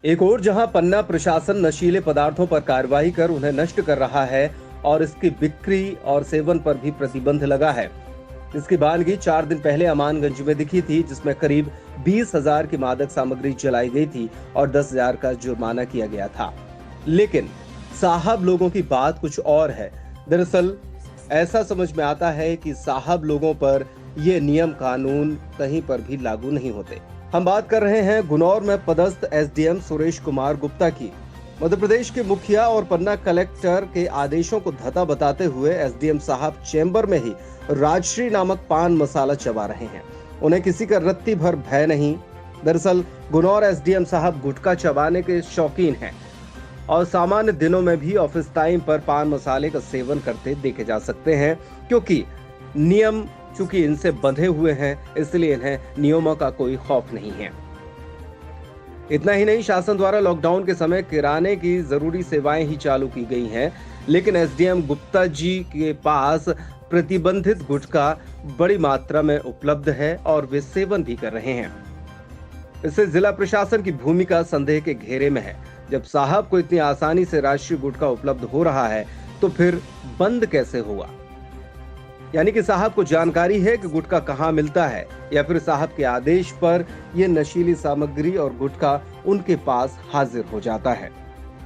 एक ओर जहां पन्ना प्रशासन नशीले पदार्थों पर कार्रवाई कर उन्हें नष्ट कर रहा है और इसकी बिक्री और सेवन पर भी प्रतिबंध लगा है। इसकी बानगी 4 दिन पहले अमानगंज में दिखी थी, जिसमें करीब 20,000 की मादक सामग्री जलाई गई थी और 10,000 का जुर्माना किया गया था। लेकिन साहब लोगों की बात कुछ और है। दरअसल ऐसा समझ में आता है कि साहब लोगों पर ये नियम कानून कहीं पर भी लागू नहीं होते। हम बात कर रहे हैं गुनौर में पदस्थ एसडीएम सुरेश कुमार गुप्ता की। मध्य प्रदेश के मुखिया और पन्ना कलेक्टर के आदेशों को धता बताते हुए एसडीएम साहब चेंबर में ही राजश्री नामक पान मसाला चबा रहे हैं। उन्हें किसी का रत्ती भर भय नहीं। दरअसल गुनौर एसडीएम साहब गुटखा चबाने के शौकीन हैं और सामान्य दिनों में भी ऑफिस टाइम पर पान मसाले का सेवन करते देखे जा सकते हैं, क्योंकि नियम चूंकि इनसे बंधे हुए हैं, इसलिए इन्हें नियमों का कोई खौफ नहीं है। इतना ही नहीं, शासन द्वारा लॉकडाउन के समय किराने की जरूरी सेवाएं ही चालू की गई हैं, लेकिन एसडीएम गुप्ता जी के पास प्रतिबंधित गुटखा बड़ी मात्रा में उपलब्ध है और वे सेवन भी कर रहे हैं। इससे जिला प्रशासन की भूमिका संदेह के घेरे में है। जब साहब को इतनी आसानी से राष्ट्रीय गुटखा उपलब्ध हो रहा है, तो फिर बंद कैसे हुआ? यानी कि साहब को जानकारी है कि गुटखा कहां मिलता है, या फिर साहब के आदेश पर यह नशीली सामग्री और गुटखा उनके पास हाजिर हो जाता है।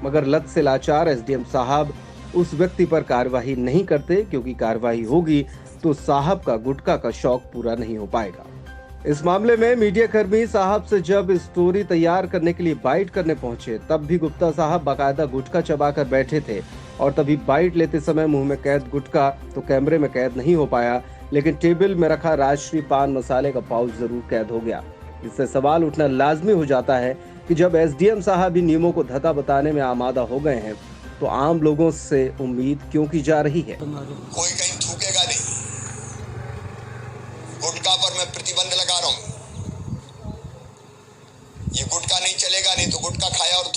मगर लत से लाचार एसडीएम साहब उस व्यक्ति पर कार्रवाई नहीं करते, क्योंकि कार्रवाई होगी तो साहब का गुटखा का शौक पूरा नहीं हो पाएगा। इस मामले में मीडिया कर्मी साहब से जब स्टोरी तैयार करने के लिए बाइट करने पहुंचे, तब भी गुप्ता साहब बाकायदा गुटखा चबाकर बैठे थे और तभी बाइट लेते समय मुंह में कैद गुटखा तो कैमरे में कैद नहीं हो पाया, लेकिन टेबल में रखा राजश्री पान मसाले का पाउच जरूर कैद हो गया। इससे सवाल उठना लाजमी हो जाता है कि जब एसडीएम साहब भी नियमों को धता बताने में आमादा हो गए हैं, तो आम लोगों से उम्मीद क्यों की जा रही है? कोई कहीं थूकेगा नहीं। गुटखा पर मैं प्रतिबंध लगा रहा हूं। ये गुटखा नहीं चलेगा, नहीं तो गुटखा खाया और